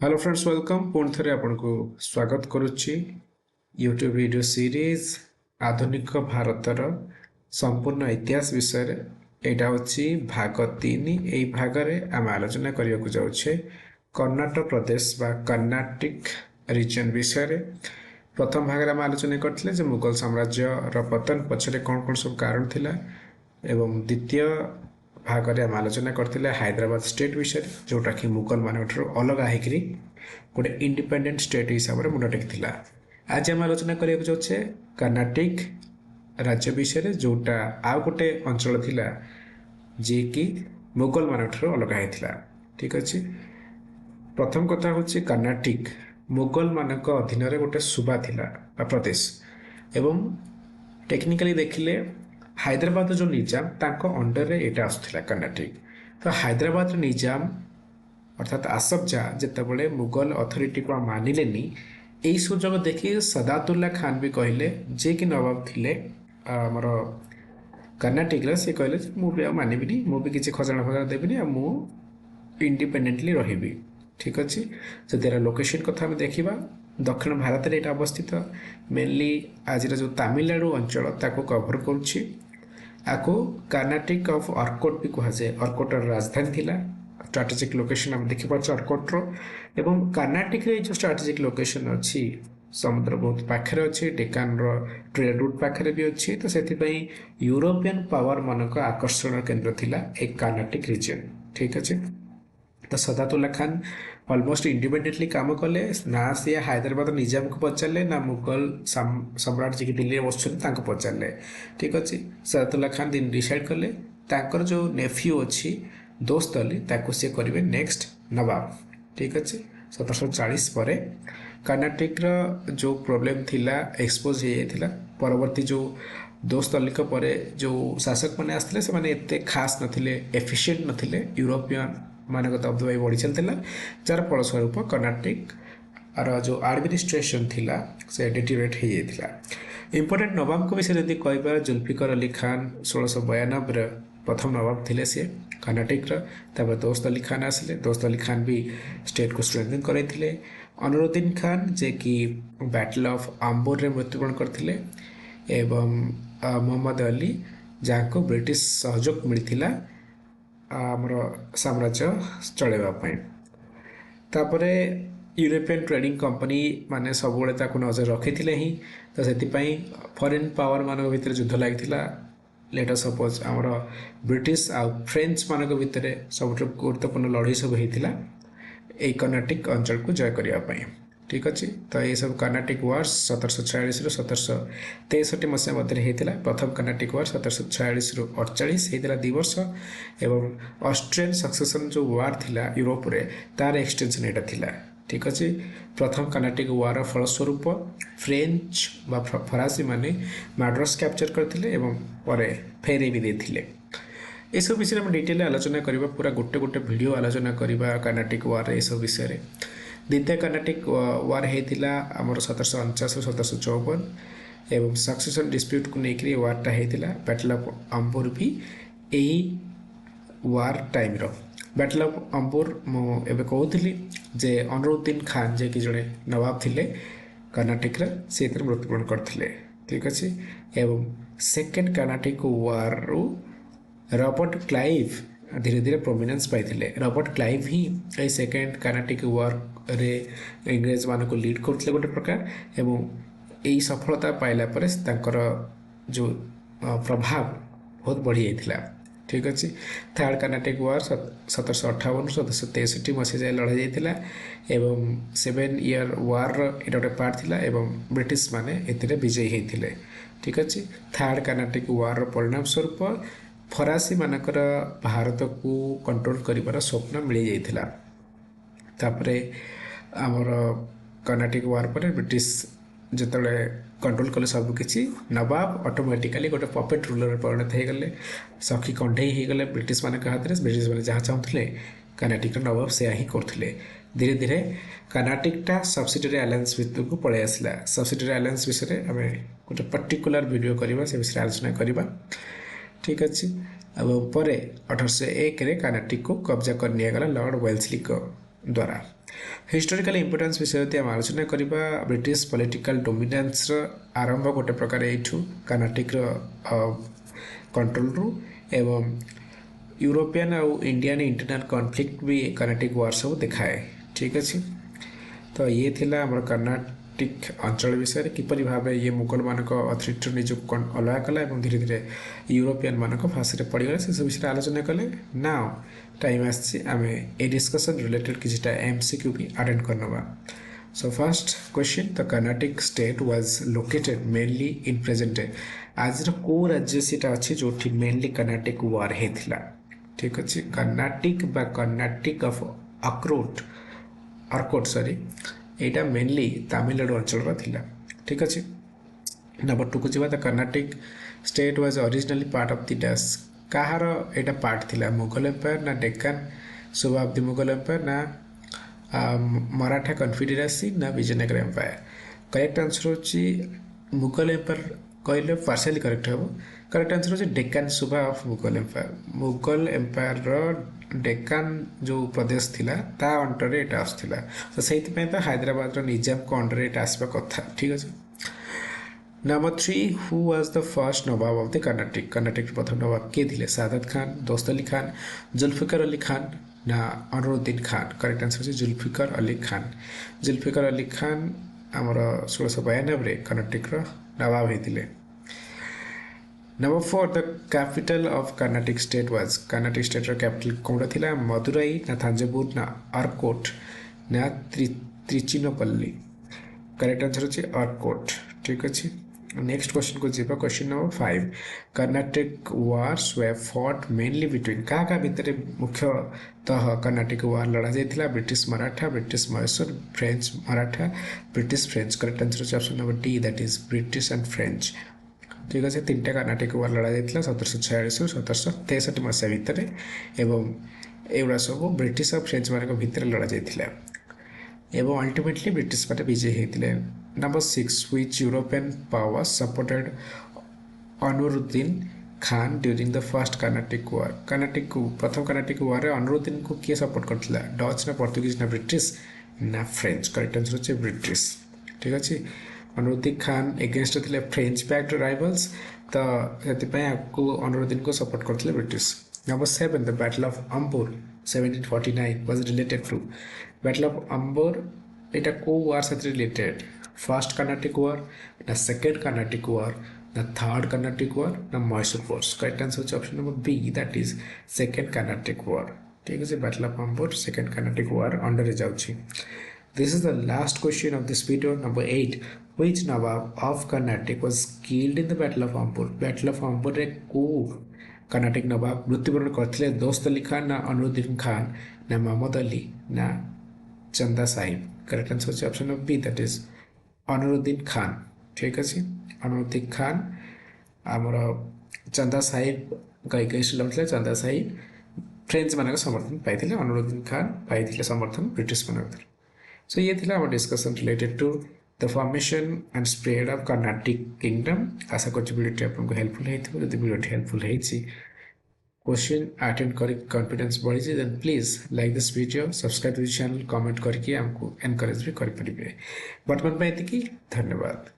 Hello friends welcome पुणी थे आपको स्वागत करुच्ची यूट्यूब वीडियो सीरीज आधुनिक भारतर संपूर्ण इतिहास विषय यहाँ हूँ भाग 3। यही भागरे आम आलोचना करने को जाऊे कर्णाटक प्रदेश बा कर्नाटिक रिजन विषय। प्रथम भाग आम आलोचना करते मुगल साम्राज्य पतन पछरे कौन कौन सब कारण थिला एवं द्वितीय भागरे आम आलोचना करते हैदराबाद स्टेट विषय जोटा कि मुगल मान अलग होकर गोटे इंडिपेंडेंट स्टेट हिसाब से मुंड टेक। आज आम आलोचना करने जाऊे कर्नाटिक राज्य विषय जोटा आउ गोटे अंचल थिला जी कि मुगल मान अलग होता। ठीक अच्छे, प्रथम कथा हूँ कर्नाटिक मुगल मान अधीन गोटे सूबा थिला प्रदेश एवं टेक्निकाली देखिले हैदराबाद जो निजाम तांको अंडर रे एटा आसुथिला कर्नाटिक। तो हैदराबाद निजाम अर्थात आसफ जाह जितेबाला मुगल अथॉरिटी को मानिलेनी यही सुजोग देखी सदातुल्ला खान भी कहले जे कि नवाब थिले आमर कर्नाटिक सी कहले मुझे मानविनी मुझे किसी खजाना फजाना देविनी मु इंडिपेंडेंटली रही। ठीक अच्छे, जो तेरा लोकेशन कथा आम देखा दक्षिण भारत में यहाँ अवस्थित मेनली आज जो तमिलनाडु अंचल ताको कभर करुच्ची। आपको कर्नाटिक ऑफ अर्कोट भी कहुए, अर्कोटर राजधानी थिला। स्ट्राटेजिक लोकेशन आम देखिपारे अर्कोटर एवं कर्नाटिक जो स्ट्राटेजिक लोकेशन अच्छी समुद्र बहुत पाखे अच्छे, डेकान ट्रेड रूट पाखे भी अच्छी। तो से यूरोपियन पावर मानक आकर्षण केन्द्र थिला एक कर्नाटिक रिजन। ठीक अच्छे, तो सदातुल्ला खान ऑलमोस्ट इंडिपेंडेंटली काम कले ना सी हैदराबाद निजाम को पचारे ना मुगल सम्राट जी दिल्ली में बस पचारे। ठीक अच्छे, सदातुल्ला खान दिन डिसाइड कले तांकर जो नेफ्यू अच्छी दोस्त अली ताको सी करेंगे नेक्स्ट नवाब। ठीक अच्छे, 1740 पर कर्नाटिक जो प्रोब्लेम थिला एक्सपोज हो परवर्ती जो दोस्त अली पर जो शासक मैंने आसते से एते खास नथिले, एफिशिएंट नथिले, यूरोपियन मानक दबदबा बढ़ी चलता जार फलस्वरूप कर्नाटिक जो एडमिनिस्ट्रेशन थिला से डिटेरियोरेट हो जाता। इंपोर्टेंट नवाब को विषय यदि कह जुल्फिकर अली खान 1692 प्रथम नवाब थे सी कर्नाटिक दोस्त अली खान आसिले। दोस्त अली खान भी स्टेट को स्ट्रेंथन करते। अनुरुद्दीन खान जे कि बैटल ऑफ आम्बोर मृत्युवरण करते एवं मोहम्मद अली जहाँ को ब्रिटिश सहयोग मिलता आमर साम्राज्य चलैवाई। तापर यूरोपियन ट्रेडिंग कंपनी माने सब नजर रखी ही। तो से फॉरेन पावर मान भर युद्ध लगी लेट सपोज आमर ब्रिटिश आ फ्रेंच मान भर सब गुरुत्वपूर्ण लड़ाई सब होता यही कर्नाटिक अंचल को जय करने। ठीक अच्छे, तो ये सब कर्नाटिक वार्स 1746 ରୁ 1763 मसीहा मध्य होता। प्रथम कर्नाटिक वार 1746 ରୁ 48 होता 2 वर्ष एवं ऑस्ट्रियन सक्सेसन जो वार थिला यूरोप रे तार एक्सटेंशन यहाँ थिला। ठीक अच्छे, प्रथम कर्नाटिक वार फलस्वरूप फ्रेंच बा फरासी माने मैड्रास कैप्चर करते फेरे भी देते। ये सब विषय में डिटेल आलोचना करवा, पूरा गोटे गोटे वीडियो आलोचना करवा कर्नाटिक वार ये सब विषय। द्वितीय कर्नाटिक वार होता आमर 1749 ରୁ 1754 एवं सक्सेसन डिस्प्यूट को लेकर वार्टा होता बैटल ऑफ आम्बोर भी यही वार टाइम बैटल ऑफ आम्बोर मुझे कहूली जे अनुरुद्दीन खान जे कि जड़े नवाब थे कर्नाटिक से मृत्युवरण करते। ठीक अच्छे, एवं सेकेंड कर्नाटिक वार रु रॉबर्ट क्लाइव धीरे धीरे प्रोमिनेंस पाई। रॉबर्ट क्लाइव ही ये सेकेंड कर्नाटिक वार रे इंग्रेज मान को लीड करते गोटे प्रकार एवं यही सफलता पाइला पर जो प्रभाव बहुत बढ़ी जाता। ठीक अच्छे, थर्ड कर्नाटिक वार 1758 ରୁ 1763 मसीहा जाए लड़ा जाता एवं 7 ईयर वार ये गोटे पार्ट थिला एवं ब्रिटिश माने एथिरे विजयी होते। ठीक अच्छे, थर्ड कर्नाटिक वार परिणाम स्वरूप फरासी मानकर भारत को कंट्रोल कर स्वप्न मिल जाता। तापरे आमर कर्नाटिक वार पर ब्रिटिश जिते कंट्रोल कले सबकि नवाब ऑटोमेटिकली गोटे पपेट रूलर परिणत हो गले, सखी कंढे हो गले ब्रिटिश मान हाथ में। ब्रिटिश मैंने जहाँ चाहूले कर्नाटिक नवाब से ही करते। धीरे धीरे कर्नाटिकटा सब्सिडरी आलायंस भितर को पलि आसला। सब्सिडरी आलायंस विषय आम गोटे पर्टिकुलर वीडियो करवा से विषय आलोचना करवा। ठीक अच्छे, अब पर 1801 कर्नाटिक को कब्जा कर लिया गला लॉर्ड वेल्सली द्वारा। हिस्टोरिकल इंपोर्टेंस विषय आम आलोचना करवा ब्रिटिश पॉलिटिकल डोमिनेंस आरंभ गोटे प्रकार एठू कर्नाटिक कंट्रोल रु एवं यूरोपियन और इंडियन इंटरनल कॉन्फ्लिक्ट भी कर्नाटिक वार सब दिखाए ठीक अच्छे। तो ये थिला हमर कर्नाटिक अंचल विषय किपरि भाव ये मुगल मान अथॉरिटी निज अलग कला और धीरे धीरे यूरोपियन मान फांसी पड़गले से सब विषय आलोचना कले। नाउ टाइम आम ए डिस्कसन रिलेटेड किसी एमसीक्यू भी अटेंड करनवा। So first question, the Carnatic state was located mainly in present day। आज को राज्य से अच्छे जो मेनली कर्नाटिक वार होता ठीक अच्छे। कर्नाटिक बा कर्नाटिक ऑफ अर्कोट सॉरी यहाँ मेनली तमिलनाडु अंचल थिला ठीक अच्छे। नंबर 2 को जी the Carnatic state was originally part of the डैश कहार यहाँ पार्ट थिला मुगल एम्पायर ना डेक्कन शताब्दी मुगल एम्पायर ना मराठा कन्फेडरेसी ना विजयनगर एम्पायर। करेक्ट आंसर होची मुगल एम्पायर कहले पार्शियली करेक्ट हम। करेक्ट आंसर होची Deccan Subah of Mughal empire. Mughal empire Deccan जो प्रदेश थिला ता अंडर एटा आसथिला तो सेति पे तो हैदराबाद रो निजाम को अंडर एटा आसबा कथा ठीक अछि। Number 3 who was the first Nawab of the Carnatic. Carnatic प्रथम नवाब के थिले सादत खान, दोस्त अली खान, जुल्फिकार अली खान ना अनुरुद्दीन खान। करेक्ट आंसर है जुल्फिकार अली खान। जुल्फिकार अली खान आमर 1692 कर्नाटिक नवाब होते। Number 4 the capital of Carnatic state was. Carnatic state capital कौन था मदुराई ना थांजावुर ना अर्कोट ना त्रिचिनपल्ली। करेक्ट आंसर है अर्कोट ठीक अच्छे। नेक्स्ट क्वेश्चन को जी question number 5 Carnatic wars were fought mainly between क्या भितर मुख्यतः कर्नाटिक वार लड़ा जाता British Maratha, British Mysore, French Maratha, British French. Correct answer है option number D that is British and French ठीक है। 3टा कर्नाटिक वार लड़ा जाता 1746 1763 मसीहा भितर एवं एगुड़ा सब ब्रिटिश और फ्रेंच मान भितर लड़ा जाता एवं अल्टिमेटली ब्रिटिश माने विजयी होते। Number 6 which European powers supported Anwaruddin Khan during the first Carnatic war. Carnatic प्रथम कर्नाटिक वार अनुरुद्दीन को किए सपोर्ट करथिला डच ना पोर्तुगीज ना ब्रिटिश ना फ्रेंच। करेक्ट आंसर होचे ब्रिटिश ठीक अच्छे। अनुरुद्दीन खान एगेंस्ट थिले फ्रेंच बैक्ड राइवल्स तो सेति आपको अनुरुद्दीन को सपोर्ट करथिले British. Number 7 the battle of Ambur 1749 was related to. Battle of Ambur एटा को वार साथ रिलेटेड फर्स्ट कर्नाटिक वार ना सेकेंड कर्नाटिक वार ना थर्ड कर्नाटिक वार ना मैसूर फोर्स। करेक्ट आंसर है option number B that is second Carnatic war ठीक है। Battle of Ambur second Carnatic war under जाउछि। This is the last question of this video. Number 8 which नवाब of Carnatic was killed in the battle of Ambur. Battle of Ambur रे को Carnatic नवाब मृत्युवरण करथिले दोस्त अली खान ना अनुरुद्दीन खान ना मोहम्मद अली ना चंदा साहिब। करेक्ट आंसर है option number B that is Anwaruddin Khan ठीक अच्छे। अनुरुद्दीन खान आमर चंदा साहिब एगेंस्ट लड़ते चंदा साहिब फ्रेंच मान समर्थन पाई अनुरुद्दीन खान पाई समर्थन ब्रिटिश मान। सो ये थिला discussion related to the formation and spread of Carnatic kingdom. आशा कर वीडियो आपको हेल्पफुल होती जब वीडियो हेल्पफुल होती क्वेश्चन अटेंड कर कॉन्फिडेंस बढ़ी then please like this video subscribe this channel comment करके हमको एनकरेज भी करें। वर्तमान में धन्यवाद।